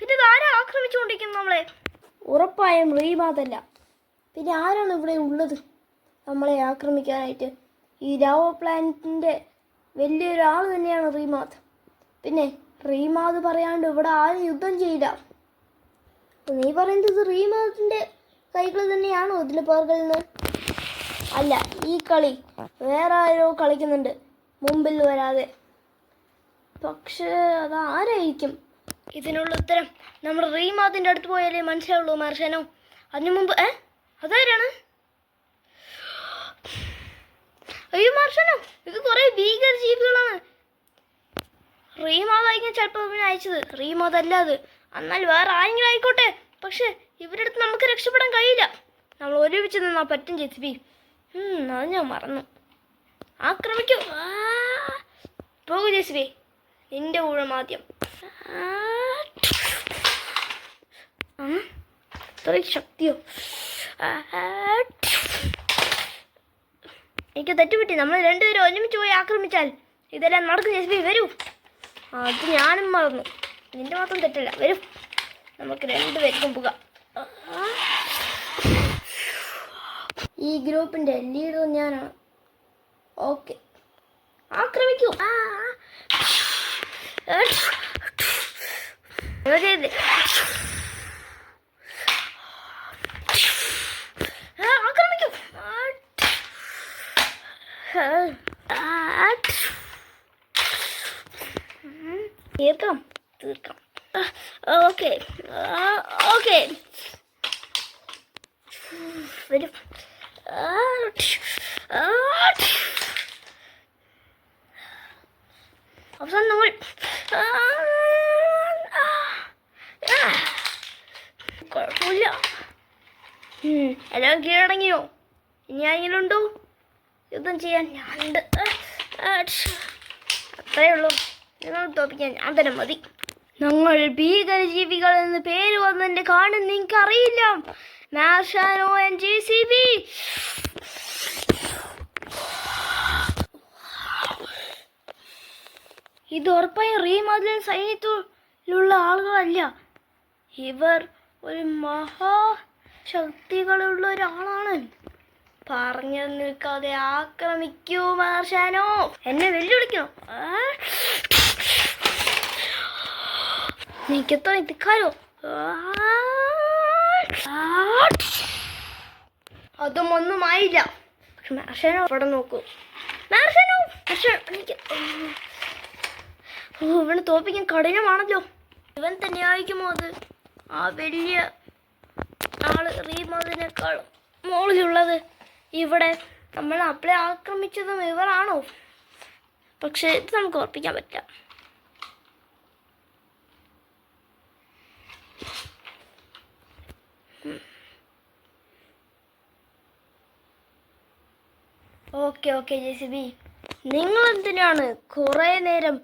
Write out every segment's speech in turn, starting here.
പിന്നെ ആരാ ആക്രമിച്ചുകൊണ്ടിരിക്കുന്നത് നമ്മളെ? ഉറപ്പായും റീമാതല്ല. പിന്നെ ആരാണ് ഇവിടെ ഉള്ളത് നമ്മളെ ആക്രമിക്കാനായിട്ട്? ഈ ലാവോ പ്ലാനറ്റിൻ്റെ വലിയൊരാൾ തന്നെയാണ് റീമാത്. പിന്നെ റീമാത് പറയാണ്ട് ഇവിടെ ആരും യുദ്ധം ചെയ്യില്ല. നീ പറയുന്നത് റീമാതിൻ്റെ കൈകൾ തന്നെയാണോ ഇതിൻ്റെ പേർകളിൽ നിന്ന്? അല്ല, ഈ കളി വേറെ ആരോ കളിക്കുന്നുണ്ട് മുമ്പിൽ വരാതെ. പക്ഷേ അതാരായിരിക്കും? ഇതിനുള്ള ഉത്തരം നമ്മൾ റീമാതിൻ്റെ അടുത്ത് പോയാലേ മനസ്സിലാവുള്ളൂ മർഷനോ. അതിനു മുമ്പ് അതാരാണ്? അയ്യോ മർഷനോ, ഇത് കുറേ ഭീകര ജീവികളാണ്. റീമാതായിരിക്കും ചിലപ്പോൾ ഇവനെ അയച്ചത്. റീമാതല്ല അത്. എന്നാൽ വേറെ ആരെങ്കിലും ആയിക്കോട്ടെ. പക്ഷെ ഇവരുടെ അടുത്ത് നമുക്ക് രക്ഷപ്പെടാൻ കഴിയില്ല. നമ്മൾ ഒരുമിച്ച് നിന്നാ പറ്റും ജെസിബി. അത് ഞാൻ മറന്നു. ആക്രമിക്കൂ. പോകൂ ജെസിബി, നിന്റെ ഊഴം ആദ്യം. അത്രയും ശക്തിയോ? എനിക്ക് തെറ്റുപറ്റി. നമ്മൾ രണ്ടുപേരും ഒരുമിച്ച് പോയി ആക്രമിച്ചാൽ ഇതെല്ലാം നടക്കും ജെസിബി. വരൂ. അത് ഞാനും മറന്നു. നിന്റെ മാത്രം തെറ്റില്ല. വരൂ, നമുക്ക് രണ്ടുപേർക്കും പോകാം. ഈ ഗ്രൂപ്പിൻ്റെ ലീഡർ ഞാനാണ്. ഓക്കെ, ആക്രമിക്കൂ. ആക്രമിക്കൂ. തീർക്കാം തീർക്കാം. ഓക്കെ ഓക്കെ, വരും. അവസാനം നമ്മൾ കുഴപ്പമില്ല. എല്ലാം കീഴടങ്ങിയോ? ഇനി ആരെങ്കിലും ഉണ്ടോ യുദ്ധം ചെയ്യാൻ? ഞാനുണ്ട്. അത്രയേ ഉള്ളൂ. നിങ്ങൾ തോപ്പിക്കാൻ ഞാൻ തന്നെ മതി. ഞങ്ങൾ ഭീകരജീവികൾ എന്ന് പേര് വന്നതിൻ്റെ കാരണം നിങ്ങൾക്ക് അറിയില്ല. മാർഷാനോ ആൻഡ് ജെസിബി. ഇത് ഉറപ്പായും റീമാതിലും സൈന്യത്തിലുള്ള ആളുകളല്ല. ഇവർ ഒരു മഹാശക്തികളുള്ള ഒരാളാണ്. പറഞ്ഞു നിൽക്കാതെ ആക്രമിക്കൂ മാർഷാനോ. എന്നെ വെല്ലുവിളിക്കണോ? നീക്കെത്ര എത്തിക്കാലോ? അതും ഒന്നും ആയില്ല. പക്ഷെ മാർഷാനോ അവിടെ നോക്കൂ. മാർഷാനോ, ഇവനെ തോപ്പിക്കാൻ കഠിനമാണല്ലോ. ഇവൻ തന്നെ ആയിരിക്കുമോ അത്? ആ വലിയ ആള് റീമാതിനേക്കാൾ മുകളിലുള്ളത്. ഇവിടെ നമ്മൾ അപ്പളെ ആക്രമിച്ചതും ഇവരാണോ? പക്ഷെ ഇത് നമുക്ക് ഉറപ്പിക്കാൻ പറ്റില്ല. ഓക്കെ ഓക്കെ ജെസിബി, നിങ്ങളെന്തിനാണ് കുറേ നേരം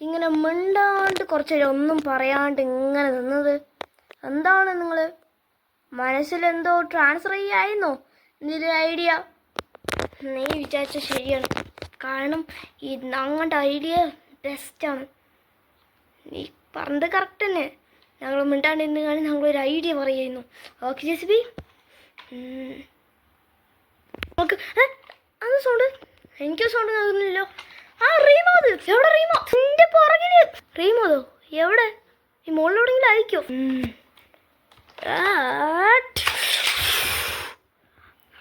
ഇങ്ങനെ മിണ്ടാണ്ട് കുറച്ച് നേരം ഒന്നും പറയാണ്ട് ഇങ്ങനെ നിന്നത്? എന്താണ് നിങ്ങൾ മനസ്സിലെന്തോ ട്രാൻസ്ഫർ ചെയ്യായിരുന്നോ ഇതിൻ്റെ ഐഡിയ? നീ വിചാരിച്ച ശരിയാണ്. കാരണം ഈ ഞങ്ങളുടെ ഐഡിയ ബെസ്റ്റാണ്. നീ പറഞ്ഞത് കറക്റ്റ് തന്നെ. ഞങ്ങൾ മിണ്ടാണ്ട് ഇന്ന് കാണി ഞങ്ങളൊരു ഐഡിയ പറയുന്നു. Okay JCB, okay. അത് സൗണ്ട് എനിക്ക് സൗണ്ട് കേൾക്കുന്നില്ലല്ലോ. റീമോത് എവിടെ? റീമോന്റെ പുറകില്. റീമോതോ എവിടെ? ഈ മുകളിലെവിടെയെങ്കിലും ആയിരിക്കോ?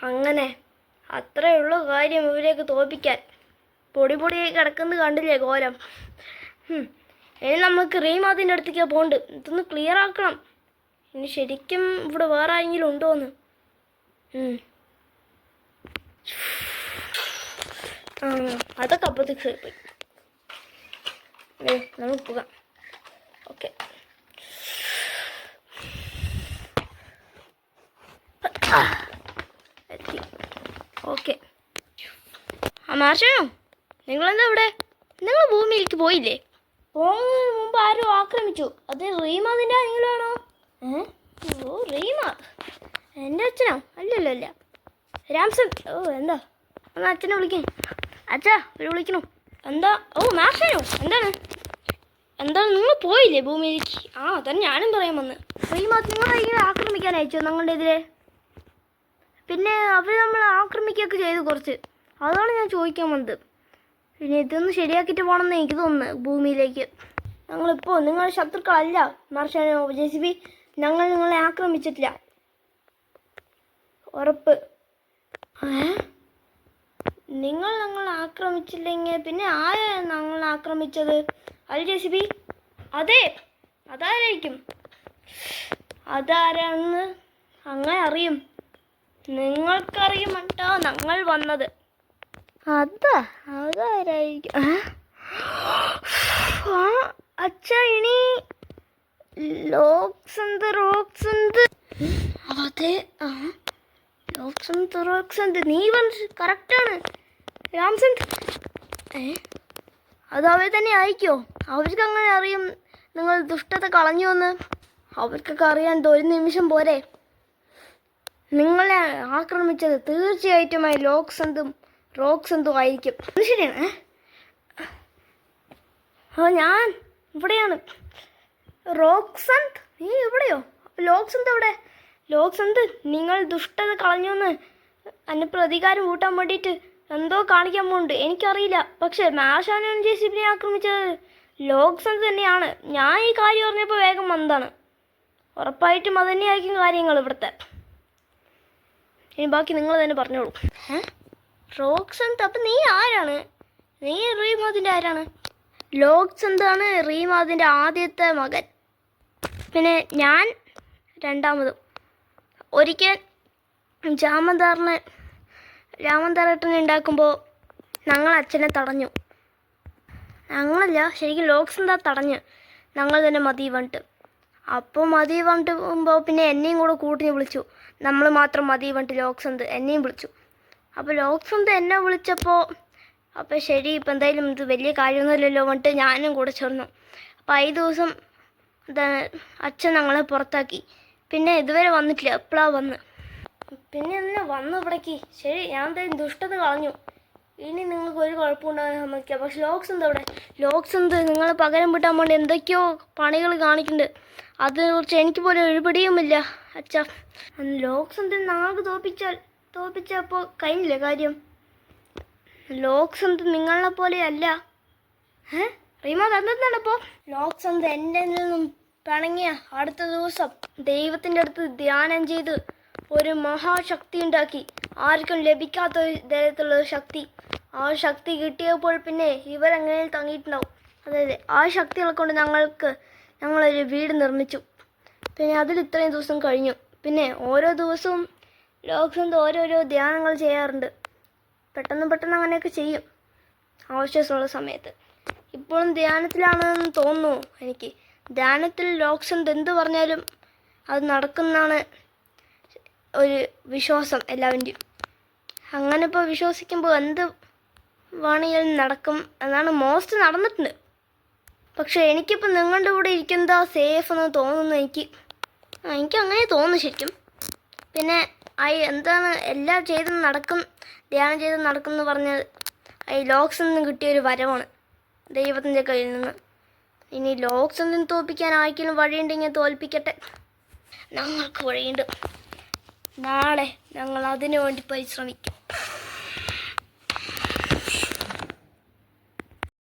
അങ്ങനെ അത്രയുള്ള കാര്യം ഇവരെയൊക്കെ തോൽപ്പിക്കാൻ. പൊടി പൊടിയായി കിടക്കുന്നത് കണ്ടില്ലേ കോലം. ഇനി നമുക്ക് റീമാതിൻ്റെ അടുത്തേക്ക് പോകണ്ട്. ഇതൊന്ന് ക്ലിയർ ആക്കണം. ഇനി ശരിക്കും ഇവിടെ വേറെ ആരെങ്കിലും ഉണ്ടോയെന്ന്. അതൊക്കെ അപ്പത്തേക്ക് പോയി. നമുക്ക് പോകാം. ഓക്കെ, എത്തി. ഓക്കെ. മാർഷാനോ, നിങ്ങളെന്താ ഇവിടെ? നിങ്ങൾ ഭൂമിയിലേക്ക് പോയില്ലേ? പോകുന്നതിന് മുമ്പ് ആരോ ആക്രമിച്ചു. അത് റീമാതിൻ്റെ ആരെങ്കിലാണോ? ഓ റീമാത് എൻ്റെ അച്ഛനോ? അല്ലല്ലോ അല്ല, രാംസൺ. ഓ എന്താ? ഒന്ന് അച്ഛനെ വിളിക്കേ. അച്ഛാ ഒരു വിളിക്കണോ? എന്താ? ഓ മാർഷാനോ, എന്താണ്? എന്താണ് നിങ്ങൾ പോയില്ലേ ഭൂമിയിലേക്ക്? ആ അതന്നെ ഞാനും പറയാൻ വന്ന്. റീമാത്ത് നിങ്ങളെ ഇങ്ങനെ ആക്രമിക്കാൻ അയച്ചോ ഞങ്ങളുടെ എതിരെ? പിന്നെ അവർ നമ്മൾ ആക്രമിക്കുകയൊക്കെ ചെയ്തു കുറച്ച്, അതാണ് ഞാൻ ചോദിക്കാൻ വന്നത്. പിന്നെ ഇതൊന്ന് ശരിയാക്കിയിട്ട് പോകണമെന്ന് എനിക്ക് തോന്നുന്നു ഭൂമിയിലേക്ക്. ഞങ്ങളിപ്പോൾ നിങ്ങളുടെ ശത്രുക്കളല്ല മാർഷാനോ JCB. ഞങ്ങൾ നിങ്ങളെ ആക്രമിച്ചിട്ടില്ല, ഉറപ്പ്. നിങ്ങൾ ഞങ്ങൾ ആക്രമിച്ചില്ലെങ്കിൽ പിന്നെ ആരാണ് ഞങ്ങൾ ആക്രമിച്ചത്? അല്ല JCB? അതെ, അതാരായിരിക്കും? അതാരാണെന്ന് അങ്ങനെ അറിയും, നിങ്ങൾക്കറിയുമട്ടോ ഞങ്ങൾ വന്നത്. അതാരായിരിക്കും? അച്ഛാ ഇനി റോക്സന്ത് അതെ. റോക്സന്ത് നീ പറഞ്ഞ കറക്റ്റാണ് രാംസന്ത്. അത് അവർ തന്നെ ആയിരിക്കോ? അവർക്ക് അങ്ങനെ അറിയും നിങ്ങൾ ദുഷ്ടത കളഞ്ഞു എന്ന്. അവർക്കൊക്കെ അറിയാൻ ഒരു നിമിഷം പോരെ. നിങ്ങളെ ആക്രമിച്ചത് തീർച്ചയായിട്ടും റോക്സന്തും ആയിരിക്കും. അത് ശരിയാണ്. ഞാൻ ഇവിടെയാണ്. റോക്സന്ത് നീ ഇവിടെയോ? ലോക്സന്ത് എവിടെ? ലോക്സന്ത് നിങ്ങൾ ദുഷ്ടത കളഞ്ഞുവെന്ന് എന്നെ പ്രതികാരം കൂട്ടാൻ വേണ്ടിയിട്ട് എന്തോ കാണിക്കാൻ പോകുന്നുണ്ട്, എനിക്കറിയില്ല. പക്ഷെ മാർഷാനും JCB ആക്രമിച്ചത് ലോക്സന്ത് തന്നെയാണ്. ഞാൻ ഈ കാര്യം പറഞ്ഞപ്പോൾ വേഗം വന്നതാണ്. ഉറപ്പായിട്ടും അത് തന്നെയായിരിക്കും കാര്യങ്ങൾ ഇവിടുത്തെ. ഇനി ബാക്കി നിങ്ങൾ തന്നെ പറഞ്ഞോളൂ. റോക്സന്ത്, അപ്പം നീ ആരാണ്? നീ റീമാതിൻ്റെ ആരാണ്? ലോക്സന്താണ് റീമാതിൻ്റെ ആദ്യത്തെ മകൻ, പിന്നെ ഞാൻ രണ്ടാമതും. ഒരിക്കൽ രാമന്താറേട്ടനെ ഉണ്ടാക്കുമ്പോൾ ഞങ്ങൾ അച്ഛനെ തടഞ്ഞു. ഞങ്ങളല്ല, ശരിക്കും ലോക്സന്താ തടഞ്ഞ്. ഞങ്ങൾ തന്നെ മതി പറഞ്ഞിട്ട്. അപ്പോൾ മതി പറഞ്ഞിട്ട് പോകുമ്പോൾ പിന്നെ എന്നെയും കൂടെ കൂട്ടിന് വിളിച്ചു. നമ്മൾ മാത്രം മതി പറഞ്ഞിട്ട് ലോക്സന്ത് എന്നെയും വിളിച്ചു. അപ്പോൾ ലോക്സന്ത് എന്നെ വിളിച്ചപ്പോൾ അപ്പോൾ ശരി, ഇപ്പം എന്തായാലും ഇത് വലിയ കാര്യമൊന്നുമില്ലല്ലോ പറഞ്ഞിട്ട് ഞാനും കൂടെ ചേർന്നു. അപ്പോൾ 5 ദിവസം അച്ഛൻ ഞങ്ങളെ പുറത്താക്കി. പിന്നെ ഇതുവരെ വന്നിട്ടില്ല, എപ്പോഴാണ് വന്ന്. പിന്നെ എന്നെ വന്നു ഇവിടേക്ക്. ശരി, ഞാൻ എന്തായാലും ദുഷ്ടത കളഞ്ഞു. ഇനി നിങ്ങൾക്ക് ഒരു കുഴപ്പമുണ്ടാകാൻ സമ്മതിക്കാം. പക്ഷെ ലോക്സന്ത് നിങ്ങളെ പകരം വിട്ടാൻ വേണ്ടി എന്തൊക്കെയോ പണികൾ കാണിക്കുന്നുണ്ട്. അതിനെക്കുറിച്ച് എനിക്ക് പോലും ഒരു പിടിയുമില്ല അച്ഛാ. ലോക്സന്ത് ഞങ്ങൾക്ക് തോൽപ്പിച്ചപ്പോൾ കഴിഞ്ഞില്ലേ കാര്യം? ലോക്സന്ത് നിങ്ങളെ പോലെ അല്ല. റീമാത് എന്തെന്നാണിപ്പോൾ? ലോക്സന്ത് എൻ്റെ നിന്നും പിണങ്ങിയ അടുത്ത ദിവസം ദൈവത്തിൻ്റെ അടുത്ത് ധ്യാനം ചെയ്ത് ഒരു മഹാശക്തി ഉണ്ടാക്കി. ആർക്കും ലഭിക്കാത്ത തരത്തിലുള്ള ശക്തി. ആ ശക്തി കിട്ടിയപ്പോൾ പിന്നെ ഇവരെങ്ങനെ തങ്ങിയിട്ടുണ്ടാവും. അതായത് ആ ശക്തികളെ കൊണ്ട് ഞങ്ങളൊരു വീട് നിർമ്മിച്ചു. പിന്നെ അതിൽ ഇത്രയും ദിവസം കഴിഞ്ഞു. പിന്നെ ഓരോ ദിവസവും ലോക്സന്ത് ഓരോരോ ധ്യാനങ്ങൾ ചെയ്യാറുണ്ട്. പെട്ടെന്ന് അങ്ങനെയൊക്കെ ചെയ്യും ആവശ്യമുള്ള സമയത്ത്. ഇപ്പോഴും ധ്യാനത്തിലാണെന്ന് തോന്നുന്നു എനിക്ക്. ധ്യാനത്തിൽ ലോക്സന്ത് എന്ത് പറഞ്ഞാലും അത് നടക്കുന്നതാണ് ഒരു വിശ്വാസം എല്ലാവരുടെയും. അങ്ങനെ ഇപ്പോൾ വിശ്വസിക്കുമ്പോൾ എന്ത് വേണമെങ്കിലും നടക്കും എന്നാണ് മോസ്റ്റ് നടന്നിട്ടുണ്ട്. പക്ഷെ എനിക്കിപ്പോൾ നിങ്ങളുടെ കൂടെ ഇരിക്കുന്നതാ സേഫ് എന്ന് തോന്നുന്നു എനിക്ക് അങ്ങനെ തോന്നുന്നു ശരിക്കും. പിന്നെ എന്താണ് എല്ലാം ധ്യാനം ചെയ്ത് നടക്കും എന്ന് പറഞ്ഞത് ലോക്സന്തിന് കിട്ടിയൊരു വരവാണ് ദൈവത്തിൻ്റെ കയ്യിൽ നിന്ന്. ഇനി ലോക്സന്തിന് തോൽപ്പിക്കാൻ ആർക്കെങ്കിലും വഴിയുണ്ടെങ്കിൽ തോൽപ്പിക്കട്ടെ. ഞങ്ങൾക്ക് വഴിയുണ്ട്. നാളെ ഞങ്ങൾ അതിനു വേണ്ടി പരിശ്രമിക്കും.